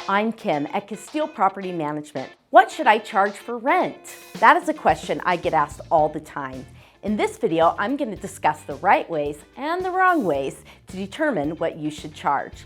I'm Kim at Kasteel Property Management. What should I charge for rent? That is a question I get asked all the time. In this video, I'm going to discuss the right ways and the wrong ways to determine what you should charge.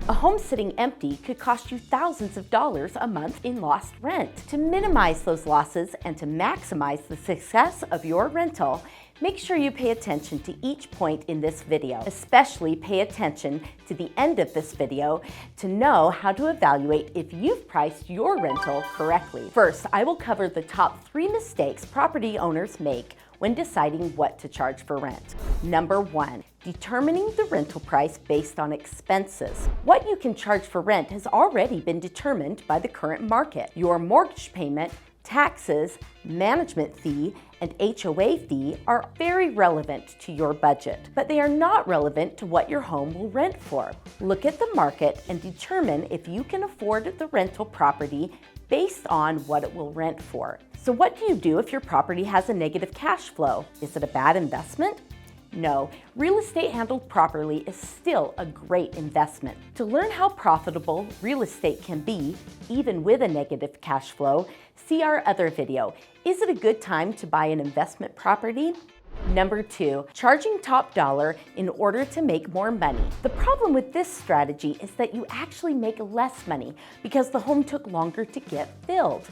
A home sitting empty could cost you thousands of dollars a month in lost rent. To minimize those losses and to maximize the success of your rental, make sure you pay attention to each point in this video. Especially pay attention to the end of this video to know how to evaluate if you've priced your rental correctly. First, I will cover the top 3 mistakes property owners make when deciding what to charge for rent. Number 1, determining the rental price based on expenses. What you can charge for rent has already been determined by the current market. Your mortgage payment, taxes, management fee, and HOA fee are very relevant to your budget, but they are not relevant to what your home will rent for. Look at the market and determine if you can afford the rental property based on what it will rent for. So what do you do if your property has a negative cash flow? Is it a bad investment? No, real estate handled properly is still a great investment. To learn how profitable real estate can be, even with a negative cash flow, see our other video, Is it a good time to buy an investment property? Number 2, charging top dollar in order to make more money. The problem with this strategy is that you actually make less money because the home took longer to get filled.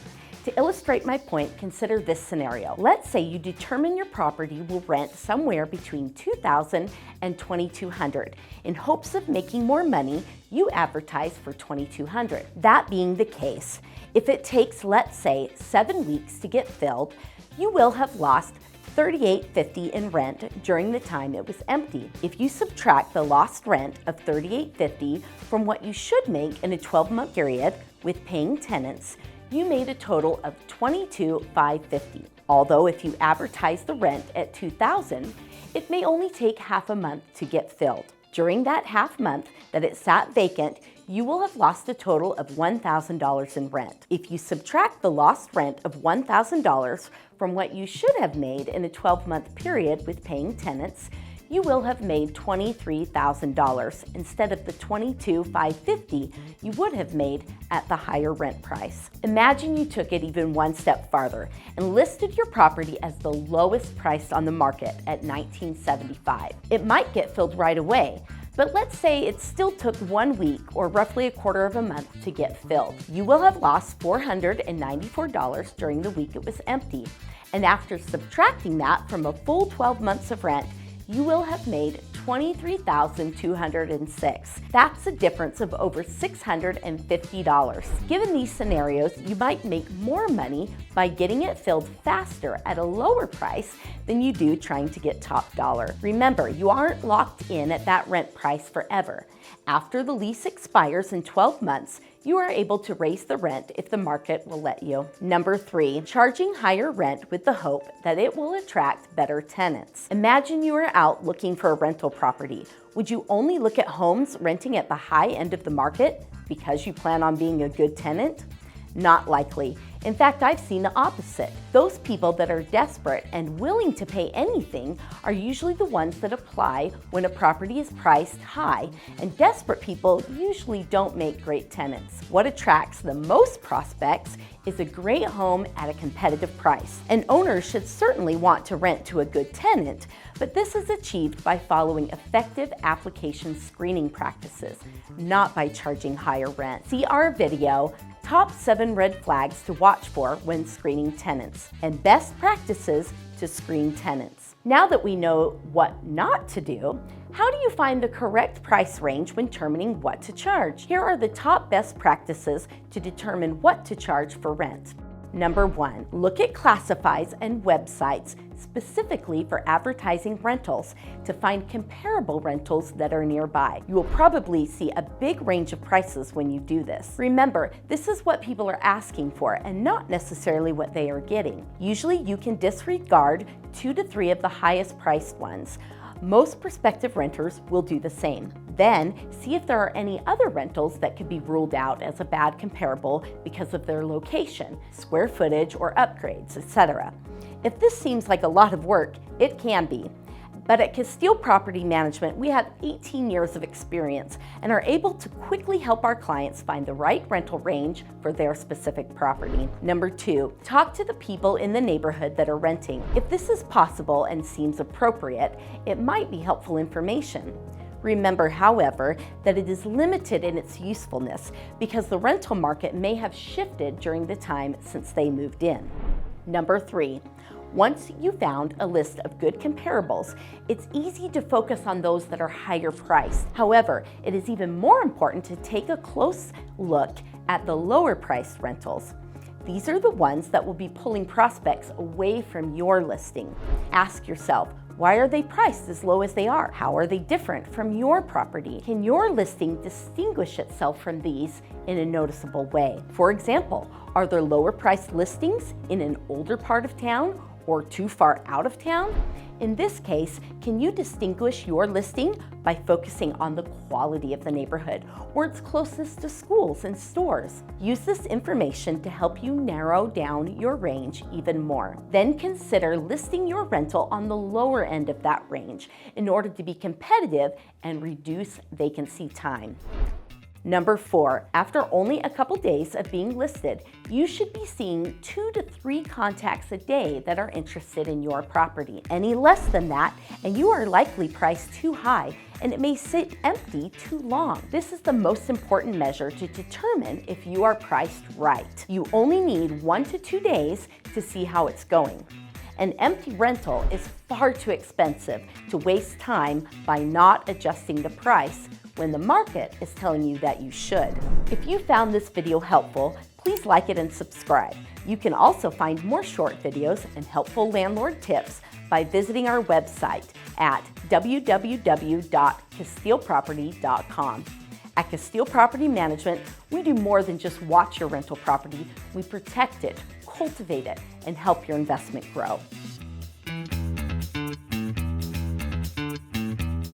To illustrate my point, consider this scenario. Let's say you determine your property will rent somewhere between $2,000 and $2,200. In hopes of making more money, you advertise for $2,200. That being the case, if it takes, let's say, 7 weeks to get filled, you will have lost $38.50 in rent during the time it was empty. If you subtract the lost rent of $38.50 from what you should make in a 12-month period with paying tenants, you made a total of $22,550. Although if you advertise the rent at $2,000, it may only take half a month to get filled. During that half month that it sat vacant, you will have lost a total of $1,000 in rent. If you subtract the lost rent of $1,000 from what you should have made in a 12-month period with paying tenants, you will have made $23,000 instead of the $22,550 you would have made at the higher rent price. Imagine you took it even one step farther and listed your property as the lowest price on the market at $19.75. It might get filled right away, but let's say it still took 1 week or roughly a quarter of a month to get filled. You will have lost $494 during the week it was empty. And after subtracting that from a full 12 months of rent, you will have made $23,206. That's a difference of over $650. Given these scenarios, you might make more money by getting it filled faster at a lower price than you do trying to get top dollar. Remember, you aren't locked in at that rent price forever. After the lease expires in 12 months, you are able to raise the rent if the market will let you. Number 3, charging higher rent with the hope that it will attract better tenants. Imagine you are out looking for a rental property. Would you only look at homes renting at the high end of the market because you plan on being a good tenant? Not likely. In fact, I've seen the opposite. Those people that are desperate and willing to pay anything are usually the ones that apply when a property is priced high, and desperate people usually don't make great tenants. What attracts the most prospects is a great home at a competitive price. An owner should certainly want to rent to a good tenant, but this is achieved by following effective application screening practices, not by charging higher rent. See our video, Top 7 Red Flags to Watch For When Screening Tenants, and Best Practices to Screen Tenants. Now that we know what not to do, how do you find the correct price range when determining what to charge? Here are the top best practices to determine what to charge for rent. Number 1, look at classifieds and websites specifically for advertising rentals to find comparable rentals that are nearby. You will probably see a big range of prices when you do this. Remember, this is what people are asking for and not necessarily what they are getting. Usually you can disregard 2 to 3 of the highest priced ones. Most prospective renters will do the same. Then, see if there are any other rentals that could be ruled out as a bad comparable because of their location, square footage, or upgrades, etc. If this seems like a lot of work, it can be. But at Kasteel Property Management, we have 18 years of experience and are able to quickly help our clients find the right rental range for their specific property. Number 2, talk to the people in the neighborhood that are renting. If this is possible and seems appropriate, it might be helpful information. Remember, however, that it is limited in its usefulness because the rental market may have shifted during the time since they moved in. Number 3, once you found a list of good comparables, it's easy to focus on those that are higher priced. However, it is even more important to take a close look at the lower priced rentals. These are the ones that will be pulling prospects away from your listing. Ask yourself, why are they priced as low as they are? How are they different from your property? Can your listing distinguish itself from these in a noticeable way? For example, are there lower priced listings in an older part of town or too far out of town? In this case, can you distinguish your listing by focusing on the quality of the neighborhood or its closest to schools and stores? Use this information to help you narrow down your range even more. Then consider listing your rental on the lower end of that range in order to be competitive and reduce vacancy time. Number 4, after only a couple days of being listed, you should be seeing 2 to 3 contacts a day that are interested in your property. Any less than that, and you are likely priced too high, and it may sit empty too long. This is the most important measure to determine if you are priced right. You only need 1 to 2 days to see how it's going. An empty rental is far too expensive to waste time by not adjusting the price when the market is telling you that you should. If you found this video helpful, please like it and subscribe. You can also find more short videos and helpful landlord tips by visiting our website at www.kasteelproperty.com. At Kasteel Property Management, we do more than just watch your rental property. We protect it, cultivate it, and help your investment grow.